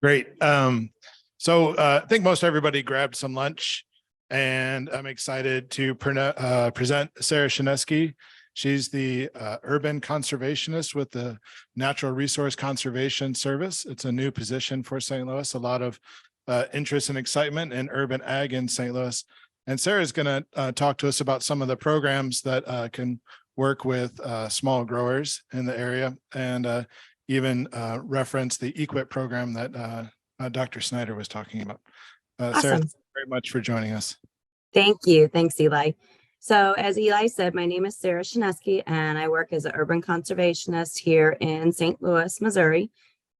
Great. I think most everybody grabbed some lunch, and I'm excited to present Sarah Szachnieski. She's the urban conservationist with the Natural Resource Conservation Service. It's a new position for St. Louis, a lot of interest and excitement in urban ag in St. Louis. And Sarah is going to talk to us about some of the programs that can work with small growers in the area, and even reference the EQIP program that Dr. Snyder was talking about. Awesome. Sarah, thank you very much for joining us. Thank you. Thanks, Eli. So as Eli said, my name is Sarah Szachnieski, and I work as an urban conservationist here in St. Louis, Missouri.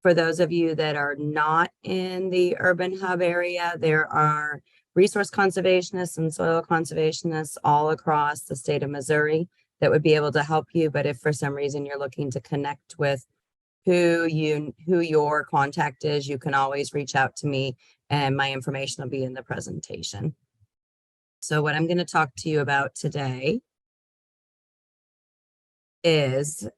For those of you that are not in the urban hub area, there are resource conservationists and soil conservationists all across the state of Missouri that would be able to help you. But if for some reason you're looking to connect with who your contact is, you can always reach out to me, and my information will be in the presentation. So what I'm going to talk to you about today is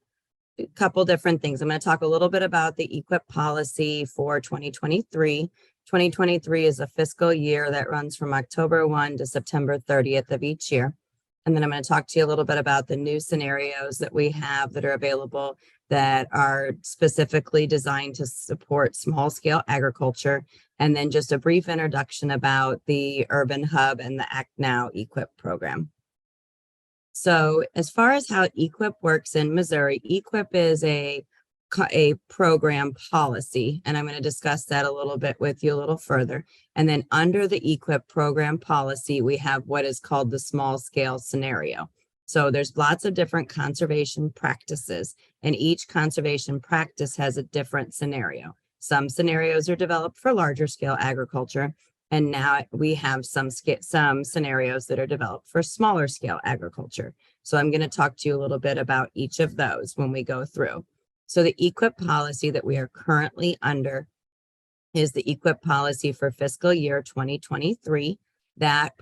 a couple different things. I'm going to talk a little bit about the EQIP policy for 2023. 2023 is a fiscal year that runs from October 1 to September 30th of each year. And then I'm going to talk to you a little bit about the new scenarios that we have that are available that are specifically designed to support small scale agriculture. And then just a brief introduction about the Urban Hub and the Act Now EQIP program. So as far as how EQIP works in Missouri, EQIP is a program policy, and I'm going to discuss that a little bit with you a little further. And then under the EQIP program policy, we have what is called the small scale scenario. So there's lots of different conservation practices, and each conservation practice has a different scenario. Some scenarios are developed for larger scale agriculture, and now we have some scenarios that are developed for smaller scale agriculture. So I'm going to talk to you a little bit about each of those when we go through. So the EQIP policy that we are currently under is the EQIP policy for fiscal year 2023. That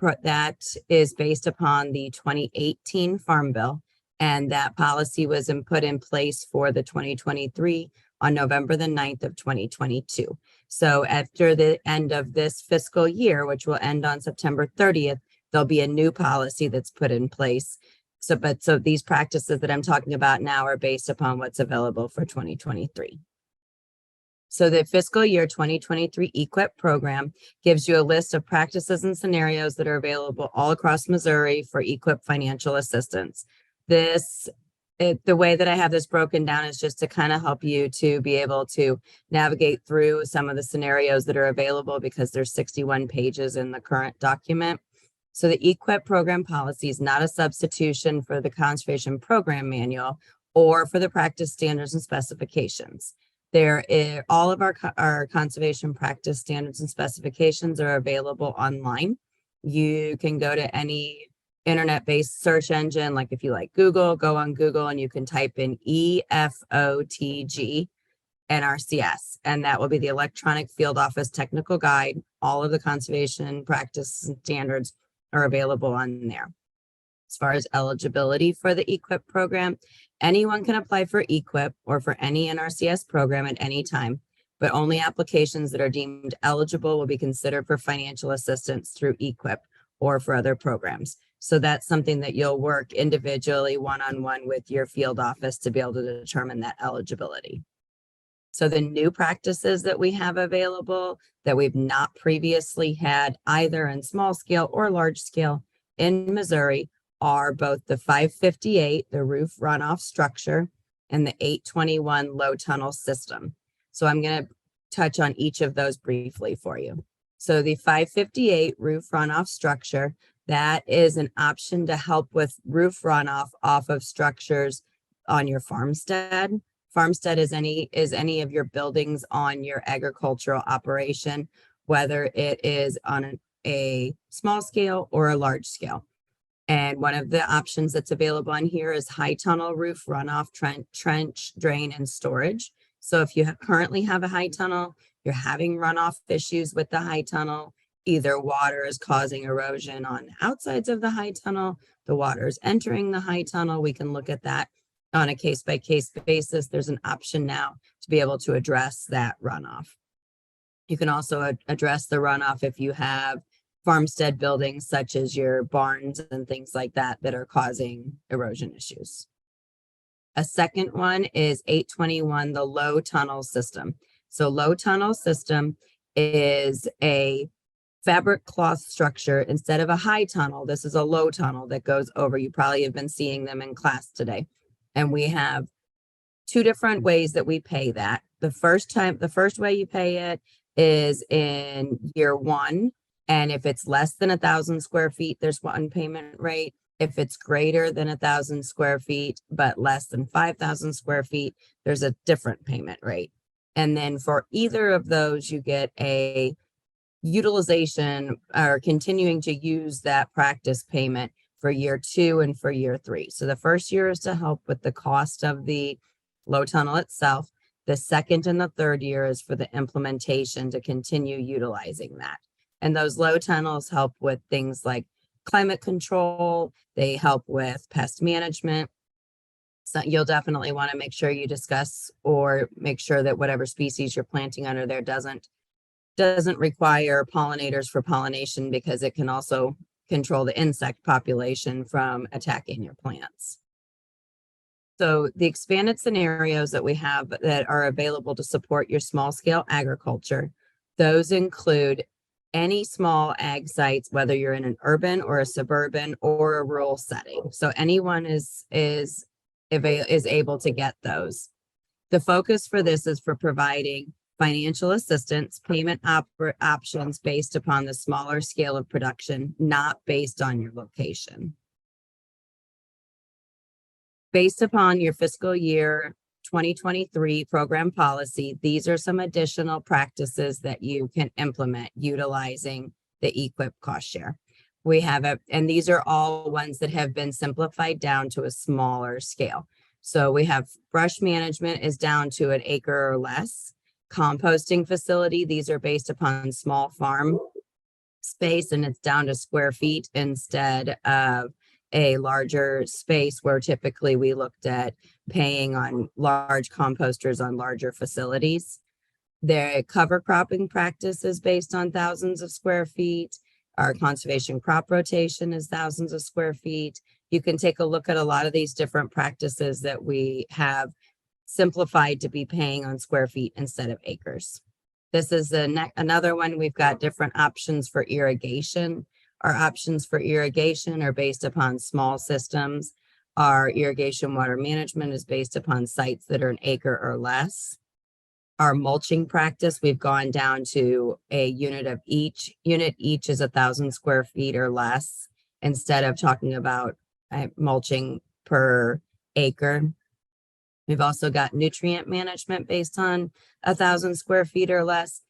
is based upon the 2018 Farm Bill, and that policy was put in place for the 2023 on November the 9th of 2022. So after the end of this fiscal year, which will end on September 30th, there'll be a new policy that's put in place. So these practices that I'm talking about now are based upon what's available for 2023. So the fiscal year 2023 EQIP program gives you a list of practices and scenarios that are available all across Missouri for EQIP financial assistance. The way that I have this broken down is just to kind of help you to be able to navigate through some of the scenarios that are available, because there's 61 pages in the current document. So the EQIP program policy is not a substitution for the conservation program manual or for the practice standards and specifications. All of our conservation practice standards and specifications are available online. You can go to any internet-based search engine, like if you like Google, go on Google and you can type in EFOTG NRCS, and that will be the Electronic Field Office Technical Guide. All of the conservation practice and standards are available on there. As far as eligibility for the EQIP program, anyone can apply for EQIP or for any NRCS program at any time, but only applications that are deemed eligible will be considered for financial assistance through EQIP or for other programs. So that's something that you'll work individually, one-on-one with your field office to be able to determine that eligibility. So the new practices that we have available that we've not previously had either in small scale or large scale in Missouri are both the 558, the roof runoff structure, and the 821 low tunnel system. So I'm going to touch on each of those briefly for you. So the 558 roof runoff structure, that is an option to help with roof runoff off of structures on your farmstead. Farmstead is any of your buildings on your agricultural operation, whether it is on a small scale or a large scale. And one of the options that's available on here is high tunnel roof runoff, trench, drain, and storage. So if you currently have a high tunnel, you're having runoff issues with the high tunnel, either water is causing erosion on the outsides of the high tunnel, the water is entering the high tunnel, we can look at that on a case-by-case basis. There's an option now to be able to address that runoff. You can also address the runoff if you have farmstead buildings such as your barns and things like that that are causing erosion issues. A second one is 821, the low tunnel system. So low tunnel system is a fabric cloth structure. Instead of a high tunnel, this is a low tunnel that goes over. You probably have been seeing them in class today. And we have two different ways that we pay that. The first way you pay it is in year one. And if it's less than 1,000 square feet, there's one payment rate. If it's greater than 1,000 square feet, but less than 5,000 square feet, there's a different payment rate. And then for either of those, you get a utilization or continuing to use that practice payment for year 2 and for year 3. So the first year is to help with the cost of the low tunnel itself. The second and the third year is for the implementation to continue utilizing that. And those low tunnels help with things like climate control. They help with pest management. So you'll definitely want to make sure you discuss or make sure that whatever species you're planting under there doesn't require pollinators for pollination, because it can also control the insect population from attacking your plants. So the expanded scenarios that we have that are available to support your small scale agriculture, those include any small ag sites, whether you're in an urban or a suburban or a rural setting. So anyone is able to get those. The focus for this is for providing financial assistance, payment options based upon the smaller scale of production, not based on your location. Based upon your fiscal year 2023 program policy, these are some additional practices that you can implement utilizing the EQIP cost share. We have and these are all ones that have been simplified down to a smaller scale. So we have brush management is down to an acre or less. Composting facility, these are based upon small farm space, and it's down to square feet instead of a larger space where typically we looked at paying on large composters on larger facilities. The cover cropping practice is based on thousands of square feet. Our conservation crop rotation is thousands of square feet. You can take a look at a lot of these different practices that we have simplified to be paying on square feet instead of acres. This is another one. We've got different options for irrigation. Our options for irrigation are based upon small systems. Our irrigation water management is based upon sites that are an acre or less. Our mulching practice, we've gone down to a unit of each. Unit each is 1,000 square feet or less, instead of talking about mulching per acre. We've also got nutrient management based on 1,000 square feet or less,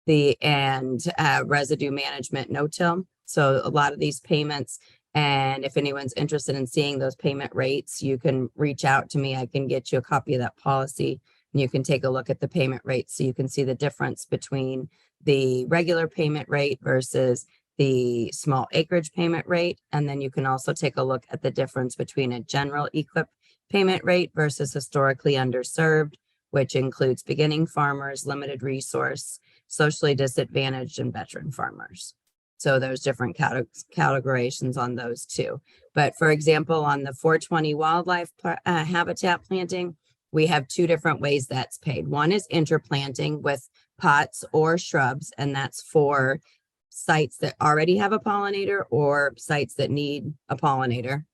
and residue management no-till. So a lot of these payments, and if anyone's interested in seeing those payment rates, you can reach out to me. I can get you a copy of that policy, and you can take a look at the payment rates so you can see the difference between the regular payment rate versus the small acreage payment rate. And then you can also take a look at the difference between a general EQIP payment rate versus historically underserved, which includes beginning farmers, limited resource, socially disadvantaged, and veteran farmers. So there's different categorizations on those too. But for example, on the 420 wildlife habitat planting, we have two different ways that's paid. One is interplanting with pots or shrubs, and that's for sites that already have a pollinator or sites that need a pollinator.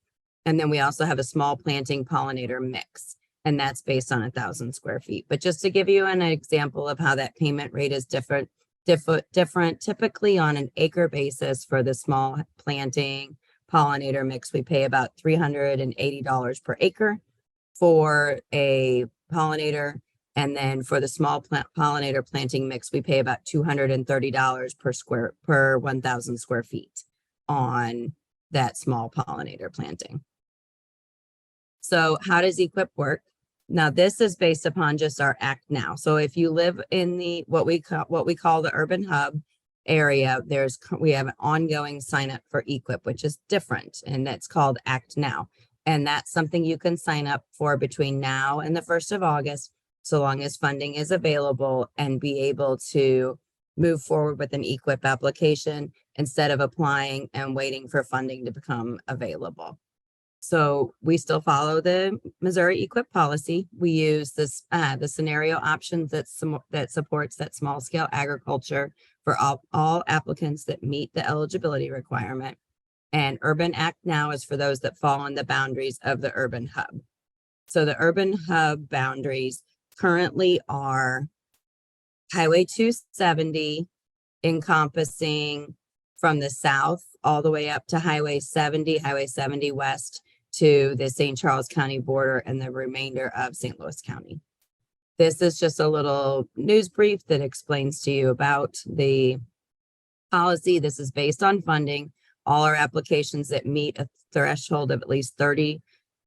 And then we also have a small planting pollinator mix, and that's based on 1,000 square feet. But just to give you an example of how that payment rate is different, typically on an acre basis for the small planting pollinator mix, we pay about $380 per acre for a pollinator. And then for the small pollinator planting mix, we pay about $230 per 1,000 square feet on that small pollinator planting. So how does EQIP work? Now, this is based upon just our Act Now. So if you live in the what we call the urban hub area, we have an ongoing sign up for EQIP, which is different, and that's called Act Now. And that's something you can sign up for between now and the 1st of August, so long as funding is available, and be able to move forward with an EQIP application instead of applying and waiting for funding to become available. So we still follow the Missouri EQIP policy. We use this the scenario options that supports that small scale agriculture for all applicants that meet the eligibility requirement. And Urban Act Now is for those that fall in the boundaries of the urban hub. So the urban hub boundaries currently are Highway 270 encompassing from the south all the way up to Highway 70, Highway 70 west to the St. Charles County border and the remainder of St. Louis County. This is just a little news brief that explains to you about the policy. This is based on funding. All our applications that meet a threshold of at least 30,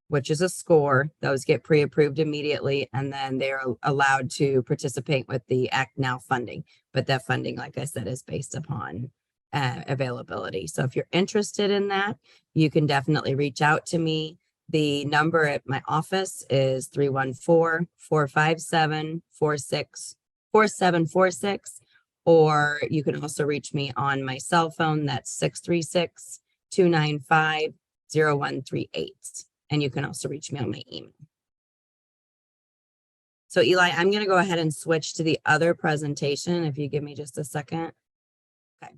which is a score, those get pre-approved immediately, and then they're allowed to participate with the Act Now funding. But that funding, like I said, is based upon availability. So if you're interested in that, you can definitely reach out to me. The number at my office is 314-457-4746, or you can also reach me on my cell phone. That's 636-295-0138. And you can also reach me on my email. So Eli, I'm going to go ahead and switch to the other presentation. If you give me just a second. Okay.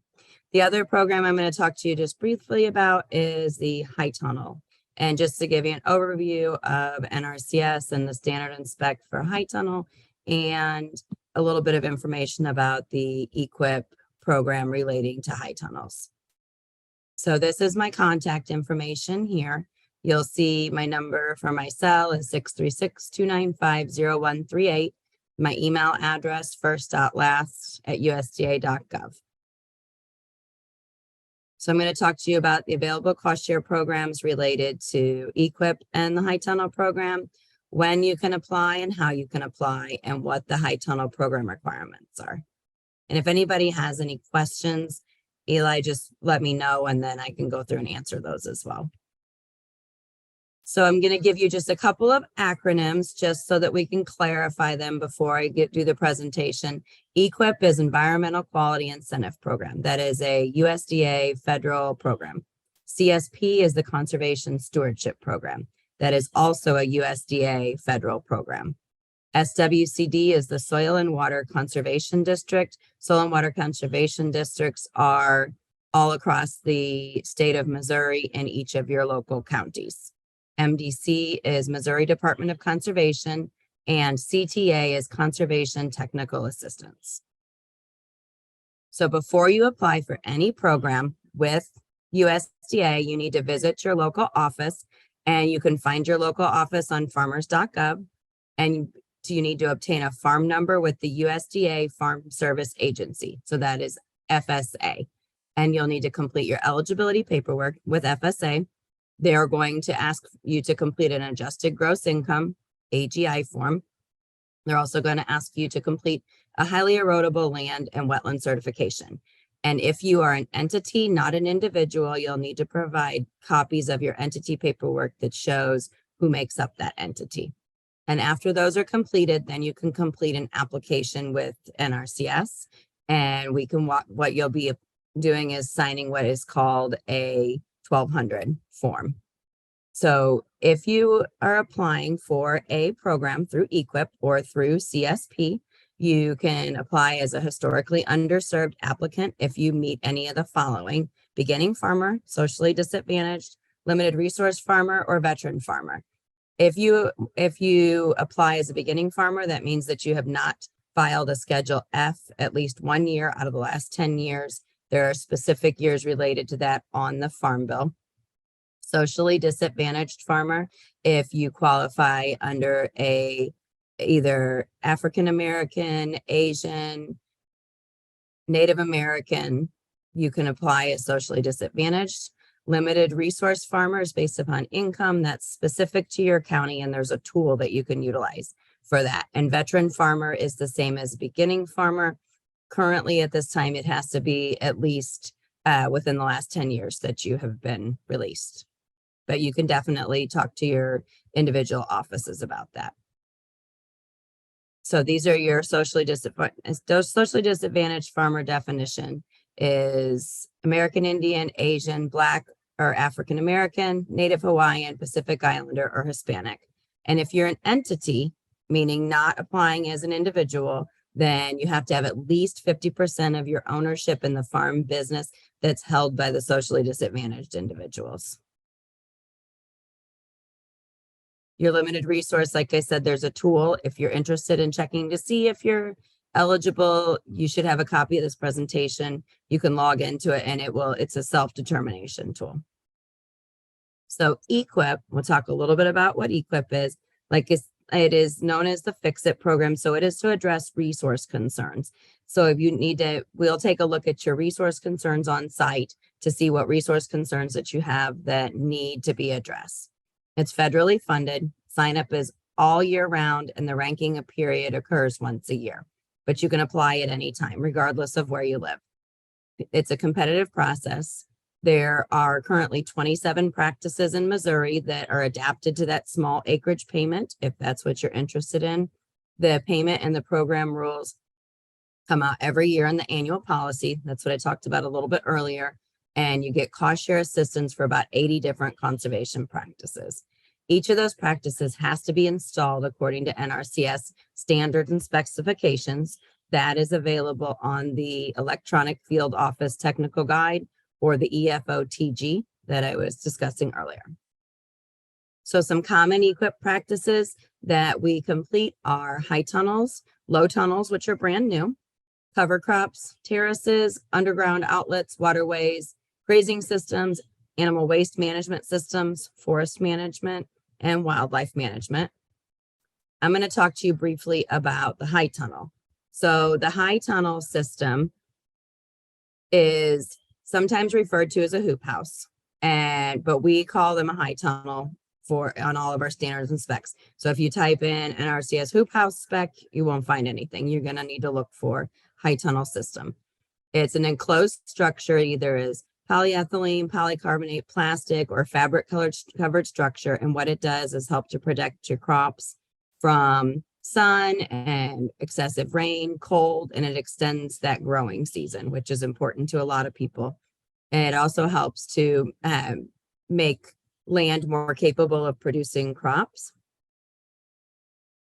The other program I'm going to talk to you just briefly about is the high tunnel. And just to give you an overview of NRCS and the standard inspect for high tunnel, and a little bit of information about the EQIP program relating to high tunnels. So this is my contact information here. You'll see my number for my cell is 636-295-0138. My email address, first.last@usda.gov. So I'm going to talk to you about the available cost share programs related to EQIP and the high tunnel program, when you can apply and how you can apply, and what the high tunnel program requirements are. And if anybody has any questions, Eli, just let me know, and then I can go through and answer those as well. So I'm going to give you just a couple of acronyms just so that we can clarify them before I do the presentation. EQIP is Environmental Quality Incentive Program. That is a USDA federal program. CSP is the Conservation Stewardship Program. That is also a USDA federal program. SWCD is the Soil and Water Conservation District. Soil and Water Conservation Districts are all across the state of Missouri in each of your local counties. MDC is Missouri Department of Conservation, and CTA is Conservation Technical Assistance. So before you apply for any program with USDA, you need to visit your local office, and you can find your local office on farmers.gov, and you need to obtain a farm number with the USDA Farm Service Agency. So that is FSA. And you'll need to complete your eligibility paperwork with FSA. They are going to ask you to complete an adjusted gross income, AGI form. They're also going to ask you to complete a highly erodible land and wetland certification. And if you are an entity, not an individual, you'll need to provide copies of your entity paperwork that shows who makes up that entity. And after those are completed, then you can complete an application with NRCS. And we can, what you'll be doing is signing what is called a 1200 form. So if you are applying for a program through EQIP or through CSP, you can apply as a historically underserved applicant if you meet any of the following: beginning farmer, socially disadvantaged, limited resource farmer, or veteran farmer. If you apply as a beginning farmer, that means that you have not filed a Schedule F at least 1 year out of the last 10 years. There are specific years related to that on the Farm Bill. Socially disadvantaged farmer, if you qualify under either African American, Asian, Native American, you can apply as socially disadvantaged. Limited resource farmers based upon income, that's specific to your county, and there's a tool that you can utilize for that. And veteran farmer is the same as beginning farmer. Currently at this time, it has to be at least within the last 10 years that you have been released. But you can definitely talk to your individual offices about that. So these are your socially disadvantaged farmer definition is American Indian, Asian, Black or African American, Native Hawaiian, Pacific Islander, or Hispanic. And if you're an entity, meaning not applying as an individual, then you have to have at least 50% of your ownership in the farm business that's held by the socially disadvantaged individuals. Your limited resource, like I said, there's a tool. If you're interested in checking to see if you're eligible, you should have a copy of this presentation. You can log into it and it's a self-determination tool. So EQIP, we'll talk a little bit about what EQIP is. Like it is known as the Fix-It program. So it is to address resource concerns. So if you need to, we'll take a look at your resource concerns on site to see what resource concerns that you have that need to be addressed. It's federally funded. Sign up is all year round and the ranking period occurs once a year, but you can apply at any time, regardless of where you live. It's a competitive process. There are currently 27 practices in Missouri that are adapted to that small acreage payment, if that's what you're interested in. The payment and the program rules come out every year in the annual policy. That's what I talked about a little bit earlier. And you get cost share assistance for about 80 different conservation practices. Each of those practices has to be installed according to NRCS standards and specifications. That is available on the electronic field office technical guide or the EFOTG that I was discussing earlier. So some common EQIP practices that we complete are high tunnels, low tunnels, which are brand new, cover crops, terraces, underground outlets, waterways, grazing systems, animal waste management systems, forest management, and wildlife management. I'm going to talk to you briefly about the high tunnel. So the high tunnel system is sometimes referred to as a hoop house, but we call them a high tunnel on all of our standards and specs. So if you type in NRCS hoop house spec, you won't find anything. You're going to need to look for high tunnel system. It's an enclosed structure, either is polyethylene, polycarbonate, plastic, or fabric covered structure. And what it does is help to protect your crops from sun and excessive rain, cold, and it extends that growing season, which is important to a lot of people. And it also helps to make land more capable of producing crops.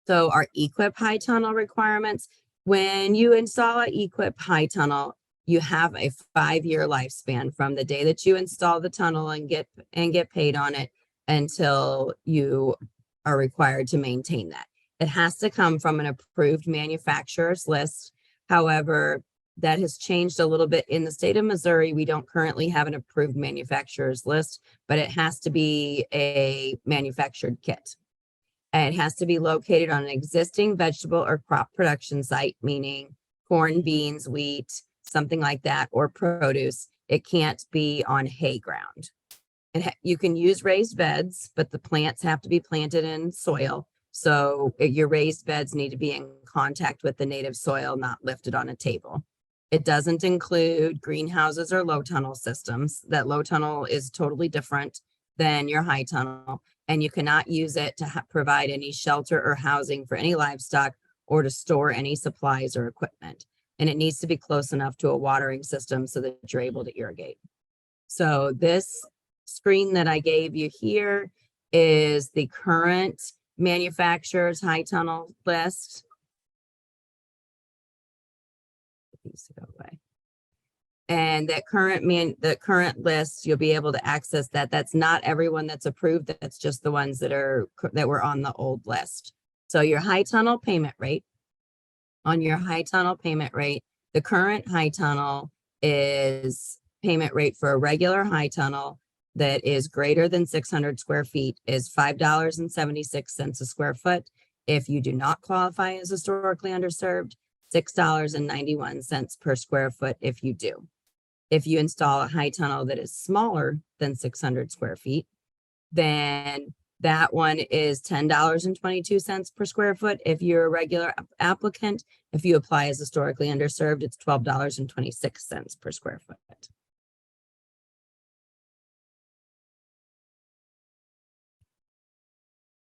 So our EQIP high tunnel requirements, when you install an EQIP high tunnel, you have a 5-year lifespan from the day that you install the tunnel and get paid on it until you are required to maintain that. It has to come from an approved manufacturer's list. However, that has changed a little bit in the state of Missouri. We don't currently have an approved manufacturer's list, but it has to be a manufactured kit. And it has to be located on an existing vegetable or crop production site, meaning corn, beans, wheat, something like that, or produce. It can't be on hay ground. And you can use raised beds, but the plants have to be planted in soil. So your raised beds need to be in contact with the native soil, not lifted on a table. It doesn't include greenhouses or low tunnel systems. That low tunnel is totally different than your high tunnel, and you cannot use it to provide any shelter or housing for any livestock or to store any supplies or equipment. And it needs to be close enough to a watering system so that you're able to irrigate. So this screen that I gave you here is the current manufacturer's high tunnel list. And that current list, you'll be able to access that. That's not everyone that's approved. That's just the ones that were on the old list. So your high tunnel payment rate, on your high tunnel payment rate, the current high tunnel is payment rate for a regular high tunnel that is greater than 600 square feet is $5.76 a square foot. If you do not qualify as historically underserved, $6.91 per square foot if you do. If you install a high tunnel that is smaller than 600 square feet, then that one is $10.22 per square foot. If you're a regular applicant, if you apply as historically underserved, it's $12.26 per square foot.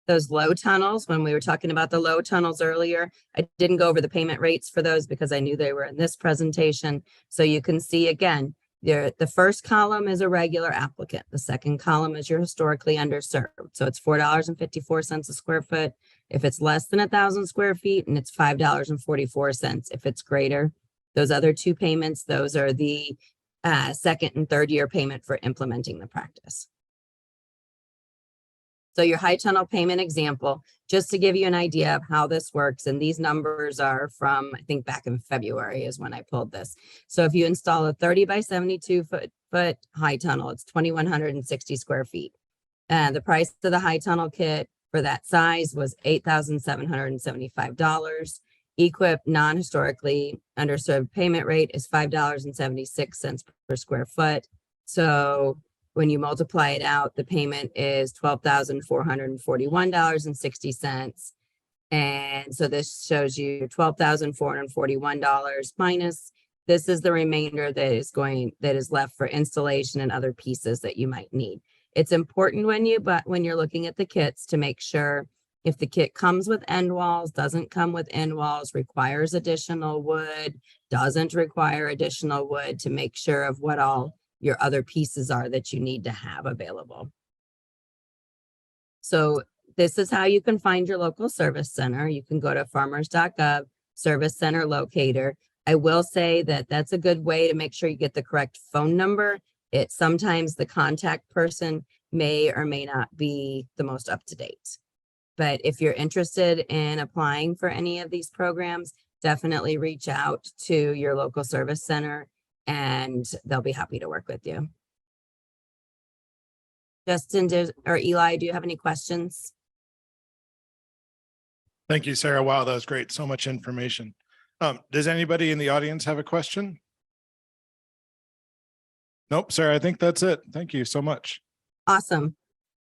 those low tunnels, when we were talking about the low tunnels earlier, I didn't go over the payment rates for those because I knew they were in this presentation. So you can see again, the first column is a regular applicant. The second column is your historically underserved. So it's $4.54 a square foot. If it's less than 1,000 square feet, and it's $5.44 if it's greater. Those other two payments, those are the second and third year payment for implementing the practice. So your high tunnel payment example, just to give you an idea of how this works, and these numbers are from, I think back in February is when I pulled this. So if you install a 30 by 72 foot high tunnel, it's 2,160 square feet. The price of the high tunnel kit for that size was $8,775. EQIP non-historically underserved payment rate is $5.76 per square foot. So when you multiply it out, the payment is $12,441.60. And so this shows you $12,441 minus. This is the remainder that is left for installation and other pieces that you might need. It's important when you're looking at the kits to make sure if the kit comes with end walls, doesn't come with end walls, requires additional wood, doesn't require additional wood, to make sure of what all your other pieces are that you need to have available. So this is how you can find your local service center. You can go to farmers.gov, service center locator. I will say that that's a good way to make sure you get the correct phone number. Sometimes the contact person may or may not be the most up to date. But if you're interested in applying for any of these programs, definitely reach out to your local service center and they'll be happy to work with you. Justin or Eli, do you have any questions? Thank you, Sarah. Wow, that was great. So much information. Does anybody in the audience have a question? Nope, Sarah, I think that's it. Thank you so much. Awesome.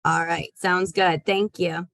All right. Sounds good. Thank you.